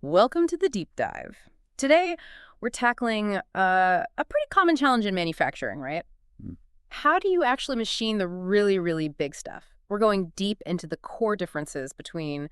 Welcome to the deep dive. Today, we're tackling a pretty common challenge in manufacturing, right? Mm. How do you actually machine the really, really big stuff? We're going deep into the core differences between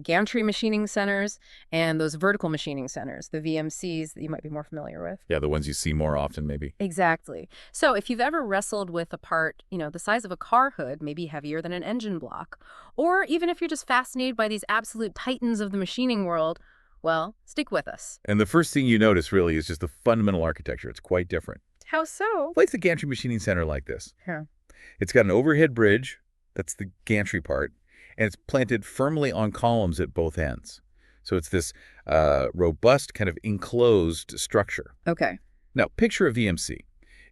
gantry machining centers and those vertical machining centers, the VMCs that you might be more familiar with. Yeah, the ones you see more often, maybe. Exactly. So if you've ever wrestled with a part, the size of a car hood, maybe heavier than an engine block, or even if you're just fascinated by these absolute titans of the machining world, well, stick with us. And the first thing you notice, really, is just the fundamental architecture. It's quite different. How so? Place the gantry machining center like this. Yeah. It's got an overhead bridge, that's the gantry part, and it's planted firmly on columns at both ends. So it's this robust kind of enclosed structure. Okay. Now, picture a VMC.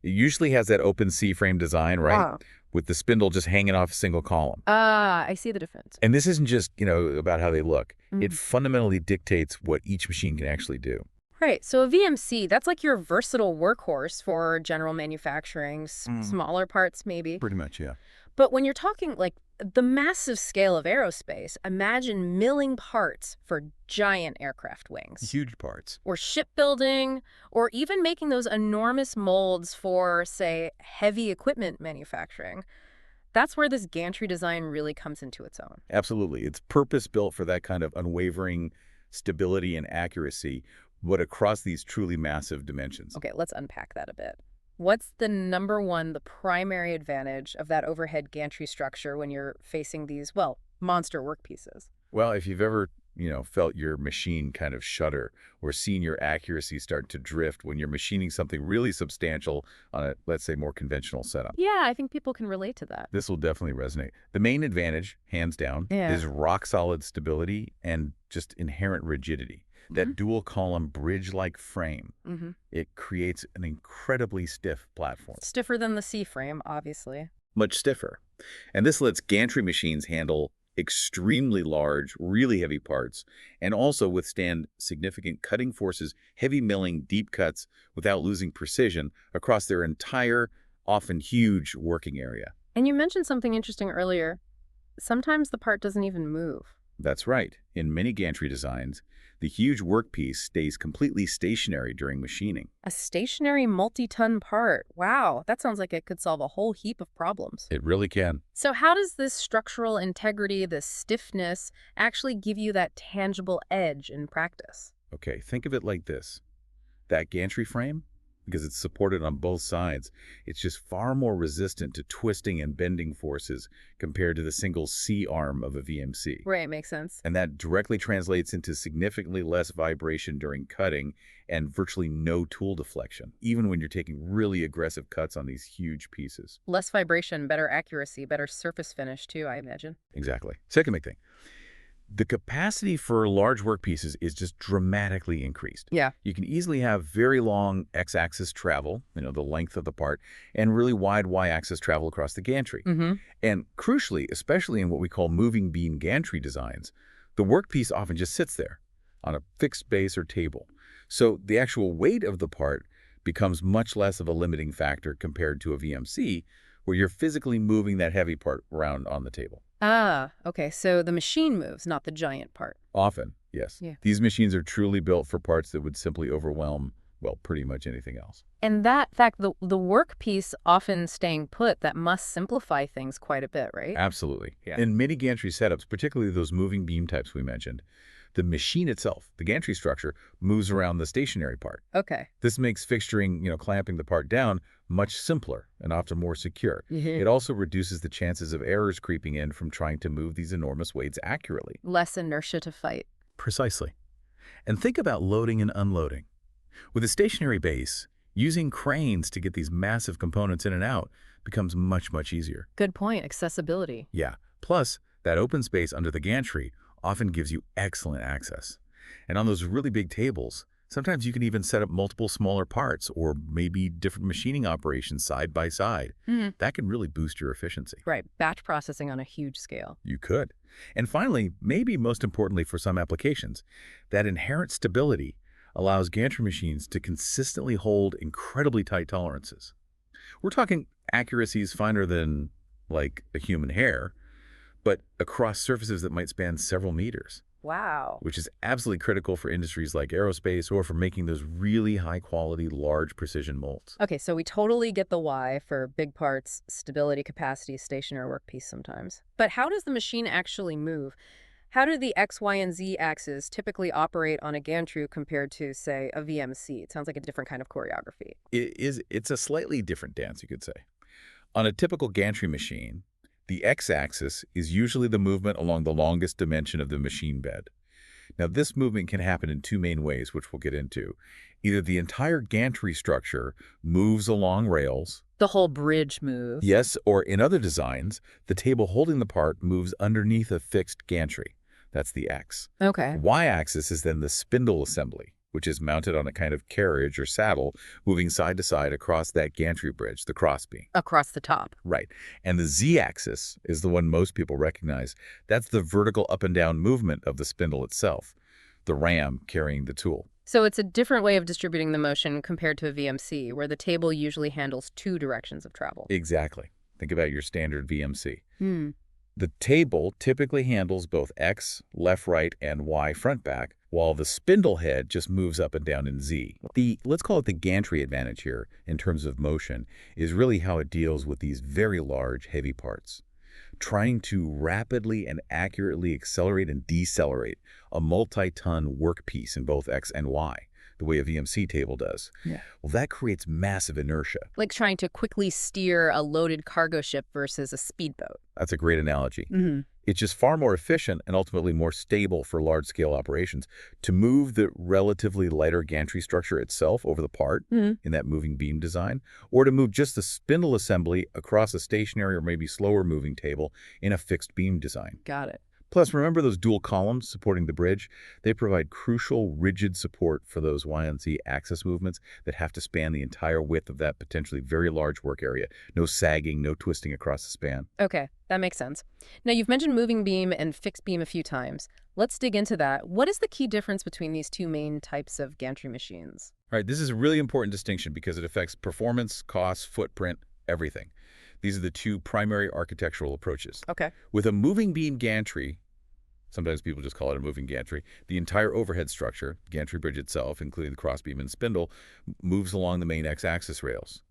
It usually has that open C-frame design, right? Ah. With the spindle just hanging off a single column. I see the difference. And this isn't just, about how they look. It Mhm. fundamentally dictates what each machine can actually do. Right. So a VMC, that's like your versatile workhorse for general manufacturing, smaller parts maybe. Pretty much, yeah. But when you're talking like the massive scale of aerospace, imagine milling parts for giant aircraft wings. Huge parts. Or shipbuilding, or even making those enormous molds for, say, heavy equipment manufacturing. That's where this gantry design really comes into its own. Absolutely. It's purpose-built for that kind of unwavering stability and accuracy, but across these truly massive dimensions. Okay, let's unpack that a bit. What's the primary advantage of that overhead gantry structure when you're facing these, well, monster workpieces? Well, if you've ever, felt your machine kind of shudder or seen your accuracy start to drift when you're machining something really substantial on a, let's say, more conventional setup, Yeah, I think people can relate to that. this will definitely resonate. The main advantage, hands down, Yeah. is rock-solid stability and just inherent rigidity. That dual column bridge-like frame, Mm-hmm. it creates an incredibly stiff platform. Stiffer than the C-frame, obviously. Much stiffer. And this lets gantry machines handle extremely large, really heavy parts, and also withstand significant cutting forces, heavy milling, deep cuts, without losing precision across their entire, often huge working area. And you mentioned something interesting earlier. Sometimes the part doesn't even move. That's right. In many gantry designs, the huge workpiece stays completely stationary during machining. A stationary multi-ton part. Wow, that sounds like it could solve a whole heap of problems. It really can. So how does this structural integrity, this stiffness, actually give you that tangible edge in practice? Okay, think of it like this. That gantry frame, because it's supported on both sides, it's just far more resistant to twisting and bending forces compared to the single C-arm of a VMC. Right, makes sense. And that directly translates into significantly less vibration during cutting and virtually no tool deflection, even when you're taking really aggressive cuts on these huge pieces. Less vibration, better accuracy, better surface finish too, I imagine. Exactly. Second big thing. The capacity for large workpieces is just dramatically increased. Yeah. You can easily have very long x-axis travel, the length of the part, and really wide y-axis travel across the gantry. Mm-hmm. And crucially, especially in what we call moving beam gantry designs, the workpiece often just sits there on a fixed base or table. So the actual weight of the part becomes much less of a limiting factor compared to a VMC, where you're physically moving that heavy part around on the table. Ah, okay, so the machine moves, not the giant part. Often, yes. Yeah. These machines are truly built for parts that would simply overwhelm, well, pretty much anything else. And that fact, the workpiece often staying put, that must simplify things quite a bit, right? Absolutely. Yeah. In many gantry setups, particularly those moving beam types we mentioned, the machine itself, the gantry structure, moves around the stationary part. Okay. This makes fixturing, clamping the part down much simpler and often more secure. Mhm. It also reduces the chances of errors creeping in from trying to move these enormous weights accurately. Less inertia to fight. Precisely. And think about loading and unloading. With a stationary base, using cranes to get these massive components in and out becomes much, much easier. Good point, accessibility. Yeah. Plus, that open space under the gantry often gives you excellent access. And on those really big tables, sometimes you can even set up multiple smaller parts or maybe different machining operations side by side. Mm-hmm. That can really boost your efficiency. Right, batch processing on a huge scale. You could. And finally, maybe most importantly for some applications, that inherent stability allows gantry machines to consistently hold incredibly tight tolerances. We're talking accuracies finer than, like, a human hair, but across surfaces that might span several meters. Wow. which is absolutely critical for industries like aerospace or for making those really high-quality, large precision molds. Okay, so we totally get the why for big parts, stability, capacity, stationary workpiece sometimes. But how does the machine actually move? How do the X, Y, and Z axes typically operate on a gantry compared to, say, a VMC? It sounds like a different kind of choreography. It's a slightly different dance, you could say. On a typical gantry machine, the x-axis is usually the movement along the longest dimension of the machine bed. Now, this movement can happen in two main ways, which we'll get into. Either the entire gantry structure moves along rails, The whole bridge moves. yes, or in other designs, the table holding the part moves underneath a fixed gantry. That's the X. Okay. The y-axis is then the spindle assembly, which is mounted on a kind of carriage or saddle, moving side to side across that gantry bridge, the crossbeam. Across the top. Right. And the z-axis is the one most people recognize. That's the vertical up and down movement of the spindle itself, the ram carrying the tool. So it's a different way of distributing the motion compared to a VMC, where the table usually handles two directions of travel. Exactly. Think about your standard VMC. Hmm. The table typically handles both X, left, right, and Y, front, back, while the spindle head just moves up and down in Z. Let's call it the gantry advantage here in terms of motion, is really how it deals with these very large, heavy parts. Trying to rapidly and accurately accelerate and decelerate a multi-ton workpiece in both X and Y, the way a VMC table does. Yeah. Well, that creates massive inertia. Like trying to quickly steer a loaded cargo ship versus a speedboat. That's a great analogy. Mm-hmm. It's just far more efficient and ultimately more stable for large-scale operations to move the relatively lighter gantry structure itself over the part in that moving beam design, or to move just the spindle assembly across a stationary or maybe slower moving table in a fixed beam design. Got it. Plus, remember those dual columns supporting the bridge? They provide crucial, rigid support for those Y and Z axis movements that have to span the entire width of that potentially very large work area. No sagging, no twisting across the span. Okay, that makes sense. Now, you've mentioned moving beam and fixed beam a few times. Let's dig into that. What is the key difference between these two main types of gantry machines? All right, this is a really important distinction because it affects performance, cost, footprint, everything. These are the two primary architectural approaches. Okay. With a moving beam gantry, sometimes people just call it a moving gantry, the entire overhead structure, gantry bridge itself, including the crossbeam and spindle, moves along the main x-axis rails.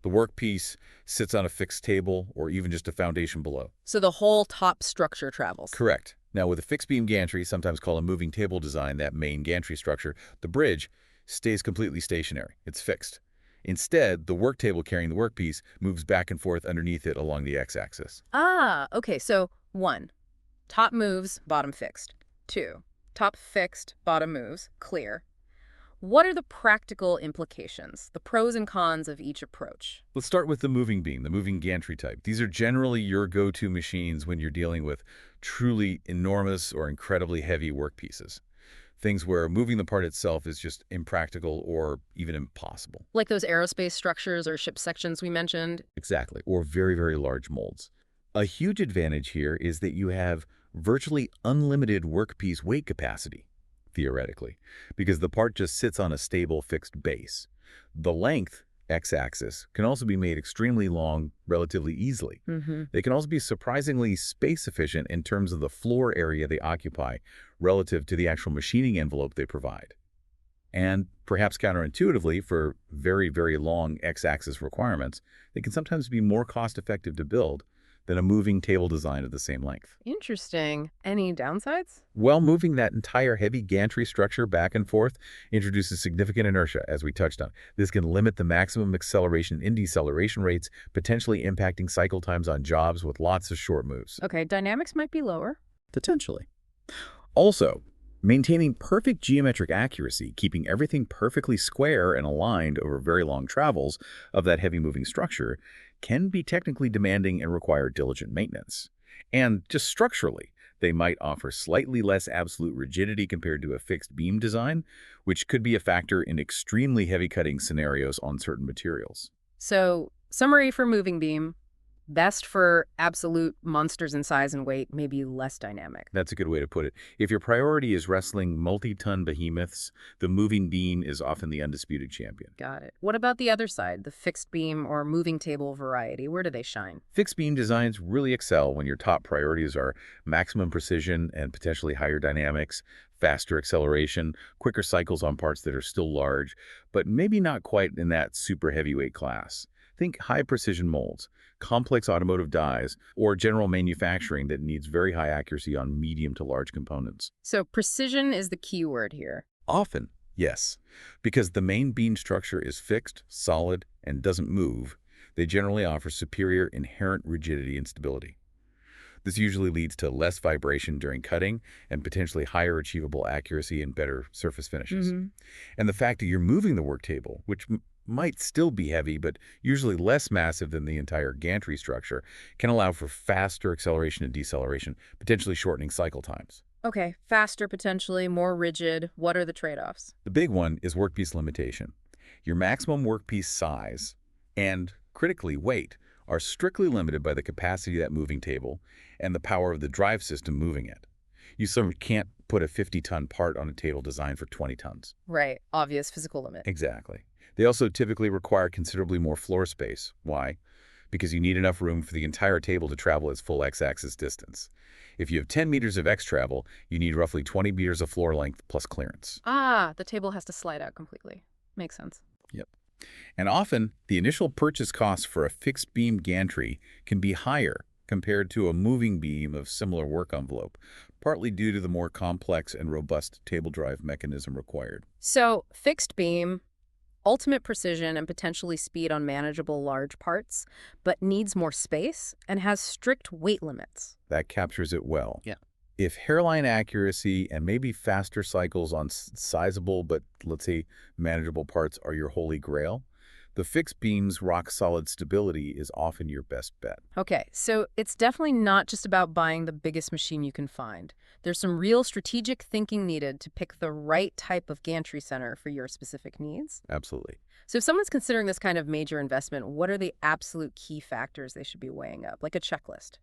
The workpiece sits on a fixed table or even just a foundation below. So the whole top structure travels. Correct. Now, with a fixed beam gantry, sometimes called a moving table design, that main gantry structure, the bridge stays completely stationary. It's fixed. Instead, the work table carrying the workpiece moves back and forth underneath it along the x-axis. Ah, okay. So 1, top moves, bottom fixed. 2, top fixed, bottom moves, clear. What are the practical implications, the pros and cons of each approach? Let's start with the moving beam, the moving gantry type. These are generally your go-to machines when you're dealing with truly enormous or incredibly heavy workpieces. Things where moving the part itself is just impractical or even impossible. Like those aerospace structures or ship sections we mentioned? Exactly. Or very, very large molds. A huge advantage here is that you have virtually unlimited workpiece weight capacity, theoretically, because the part just sits on a stable fixed base. The length, x-axis, can also be made extremely long relatively easily. They can also be surprisingly space efficient in terms of the floor area they occupy relative to the actual machining envelope they provide. And perhaps counterintuitively, for very, very long x-axis requirements, they can sometimes be more cost-effective to build than a moving table design of the same length. Interesting. Any downsides? Well, moving that entire heavy gantry structure back and forth introduces significant inertia, as we touched on. This can limit the maximum acceleration and deceleration rates, potentially impacting cycle times on jobs with lots of short moves. Okay, dynamics might be lower. Potentially. Also, maintaining perfect geometric accuracy, keeping everything perfectly square and aligned over very long travels of that heavy moving structure, can be technically demanding and require diligent maintenance. And just structurally, they might offer slightly less absolute rigidity compared to a fixed beam design, which could be a factor in extremely heavy cutting scenarios on certain materials. So, summary for moving beam, Best for absolute monsters in size and weight, maybe less dynamic. That's a good way to put it. If your priority is wrestling multi-ton behemoths, the moving beam is often the undisputed champion. Got it. What about the other side, the fixed beam or moving table variety? Where do they shine? Fixed beam designs really excel when your top priorities are maximum precision and potentially higher dynamics, faster acceleration, quicker cycles on parts that are still large, but maybe not quite in that super heavyweight class. Think high precision molds, complex automotive dies, or general manufacturing that needs very high accuracy on medium to large components. So precision is the key word here. Often, yes, because the main beam structure is fixed, solid, and doesn't move. They generally offer superior inherent rigidity and stability. This usually leads to less vibration during cutting and potentially higher achievable accuracy and better surface finishes. And the fact that you're moving the work table, which might still be heavy but usually less massive than the entire gantry structure, can allow for faster acceleration and deceleration, potentially shortening cycle times. Okay, faster potentially, more rigid. What are the trade-offs? The big one is workpiece limitation. Your maximum workpiece size and, critically, weight are strictly limited by the capacity of that moving table and the power of the drive system moving it. You certainly can't put a 50-ton part on a table designed for 20 tons. Right, obvious physical limit. Exactly. They also typically require considerably more floor space. Why? Because you need enough room for the entire table to travel its full x-axis distance. If you have 10 meters of x travel, you need roughly 20 meters of floor length plus clearance. Ah, the table has to slide out completely. Makes sense. Yep. And often, the initial purchase cost for a fixed beam gantry can be higher compared to a moving beam of similar work envelope, partly due to the more complex and robust table drive mechanism required. So, fixed beam, ultimate precision and potentially speed on manageable large parts, but needs more space and has strict weight limits. That captures it well. Yeah. If hairline accuracy and maybe faster cycles on sizable but, let's say, manageable parts are your holy grail, the fixed beam's rock-solid stability is often your best bet. Okay, so it's definitely not just about buying the biggest machine you can find. There's some real strategic thinking needed to pick the right type of gantry center for your specific needs. Absolutely. So if someone's considering this kind of major investment, what are the absolute key factors they should be weighing up? Like a checklist.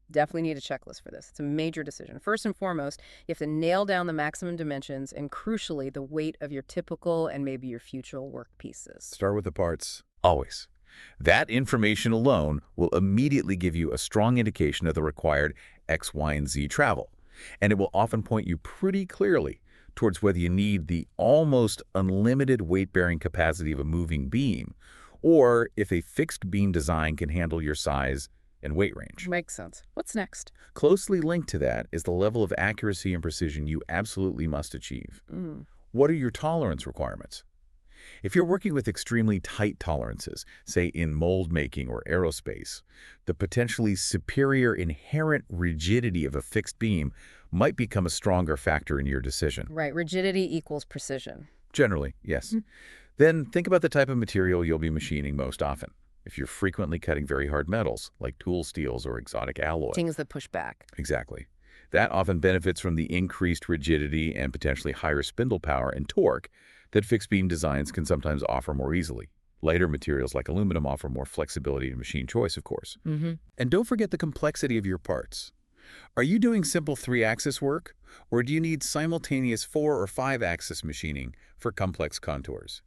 Definitely need a checklist for this. It's a major decision. First and foremost, you have to nail down the maximum dimensions and, crucially, the weight of your typical and maybe your future work pieces. Start with the parts, always. That information alone will immediately give you a strong indication of the required X, Y, and Z travel. And it will often point you pretty clearly towards whether you need the almost unlimited weight-bearing capacity of a moving beam, or if a fixed beam design can handle your size and weight range. Makes sense. What's next? Closely linked to that is the level of accuracy and precision you absolutely must achieve. What are your tolerance requirements? If you're working with extremely tight tolerances, say in mold making or aerospace, the potentially superior inherent rigidity of a fixed beam might become a stronger factor in your decision. Right, rigidity equals precision. Generally, yes. Then think about the type of material you'll be machining most often. If you're frequently cutting very hard metals, like tool steels or exotic alloy. Things that push back. Exactly. That often benefits from the increased rigidity and potentially higher spindle power and torque that fixed beam designs can sometimes offer more easily. Lighter materials like aluminum offer more flexibility and machine choice, of course. And don't forget the complexity of your parts. Are you doing simple 3-axis work, or do you need simultaneous 4- or 5-axis machining for complex contours?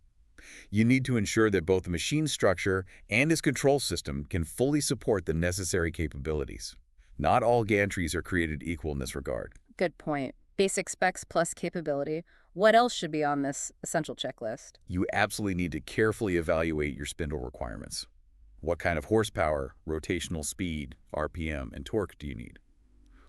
You need to ensure that both the machine structure and its control system can fully support the necessary capabilities. Not all gantries are created equal in this regard. Good point. Basic specs plus capability. What else should be on this essential checklist? You absolutely need to carefully evaluate your spindle requirements. What kind of horsepower, rotational speed, RPM, and torque do you need?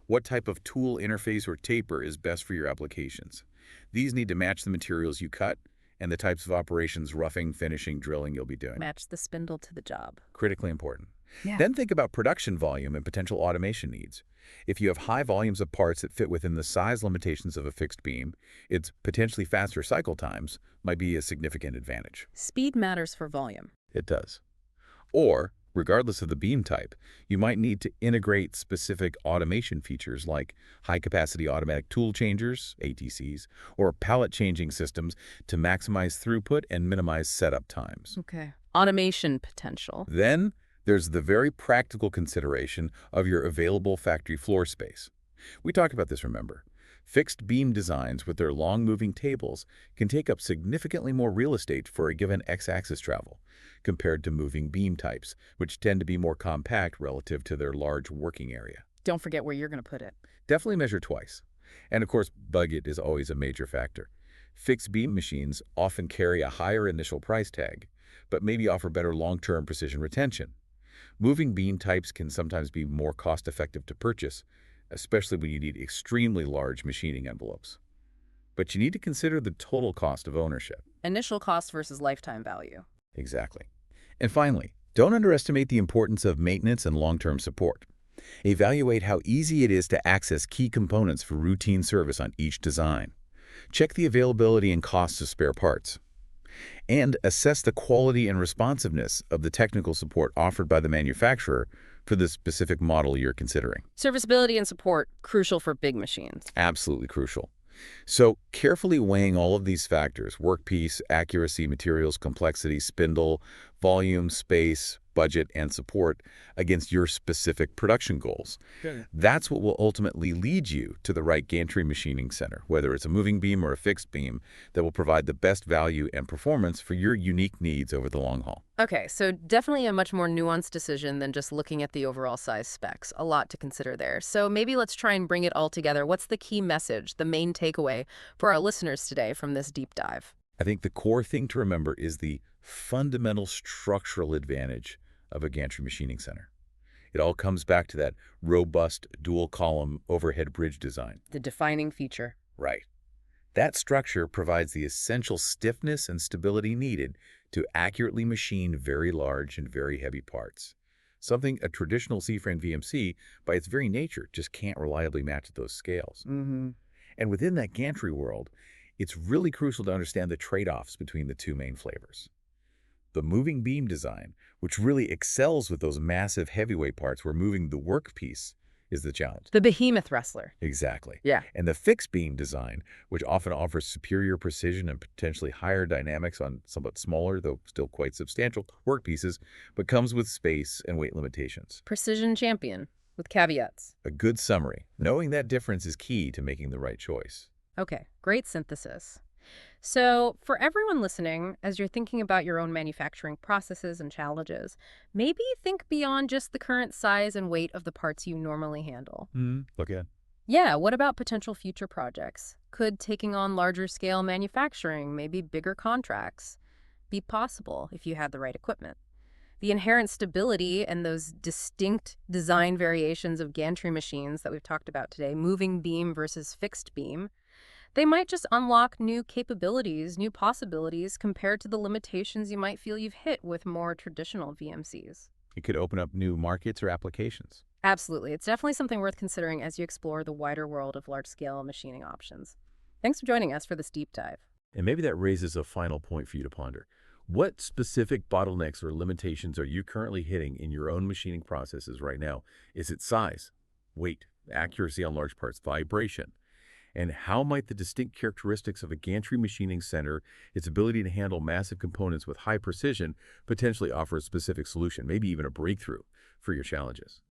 What type of tool interface or taper is best for your applications? These need to match the materials you cut and the types of operations, roughing, finishing, drilling you'll be doing. Match the spindle to the job. Critically important. Yeah. Then think about production volume and potential automation needs. If you have high volumes of parts that fit within the size limitations of a fixed beam, its potentially faster cycle times might be a significant advantage. Speed matters for volume. It does. Or, regardless of the beam type, you might need to integrate specific automation features like high-capacity automatic tool changers, ATCs, or pallet changing systems to maximize throughput and minimize setup times. Okay. Automation potential. Then, There's the very practical consideration of your available factory floor space. We talked about this, remember? Fixed beam designs with their long-moving tables can take up significantly more real estate for a given x-axis travel, compared to moving beam types, which tend to be more compact relative to their large working area. Don't forget where you're going to put it. Definitely measure twice. And of course, budget is always a major factor. Fixed beam machines often carry a higher initial price tag, but maybe offer better long-term precision retention. Moving beam types can sometimes be more cost-effective to purchase, especially when you need extremely large machining envelopes. But you need to consider the total cost of ownership. Initial cost versus lifetime value. Exactly. And finally, don't underestimate the importance of maintenance and long-term support. Evaluate how easy it is to access key components for routine service on each design. Check the availability and costs of spare parts. And assess the quality and responsiveness of the technical support offered by the manufacturer for the specific model you're considering. Serviceability and support, crucial for big machines. Absolutely crucial. So carefully weighing all of these factors, workpiece, accuracy, materials, complexity, spindle, volume, space, budget, and support against your specific production goals. Good. That's what will ultimately lead you to the right gantry machining center, whether it's a moving beam or a fixed beam, that will provide the best value and performance for your unique needs over the long haul. Okay, so definitely a much more nuanced decision than just looking at the overall size specs. A lot to consider there. So maybe let's try and bring it all together. What's the key message, the main takeaway for our listeners today from this deep dive? I think the core thing to remember is the fundamental structural advantage of a gantry machining center. It all comes back to that robust dual-column overhead bridge design. The defining feature. Right. That structure provides the essential stiffness and stability needed to accurately machine very large and very heavy parts. Something a traditional C-frame VMC, by its very nature, just can't reliably match at those scales. Mm-hmm. And within that gantry world, it's really crucial to understand the trade-offs between the two main flavors. The moving beam design, which really excels with those massive heavyweight parts where moving the workpiece is the challenge. The behemoth wrestler. Exactly. Yeah. And the fixed beam design, which often offers superior precision and potentially higher dynamics on somewhat smaller, though still quite substantial, workpieces, but comes with space and weight limitations. Precision champion, with caveats. A good summary. Knowing that difference is key to making the right choice. Okay, great synthesis. So for everyone listening, as you're thinking about your own manufacturing processes and challenges, maybe think beyond just the current size and weight of the parts you normally handle. Look at. Yeah, what about potential future projects? Could taking on larger scale manufacturing, maybe bigger contracts, be possible if you had the right equipment? The inherent stability and those distinct design variations of gantry machines that we've talked about today, moving beam versus fixed beam, they might just unlock new capabilities, new possibilities compared to the limitations you might feel you've hit with more traditional VMCs. It could open up new markets or applications. Absolutely. It's definitely something worth considering as you explore the wider world of large-scale machining options. Thanks for joining us for this deep dive. And maybe that raises a final point for you to ponder. What specific bottlenecks or limitations are you currently hitting in your own machining processes right now? Is it size, weight, accuracy on large parts, vibration? And how might the distinct characteristics of a gantry machining center, its ability to handle massive components with high precision, potentially offer a specific solution, maybe even a breakthrough for your challenges?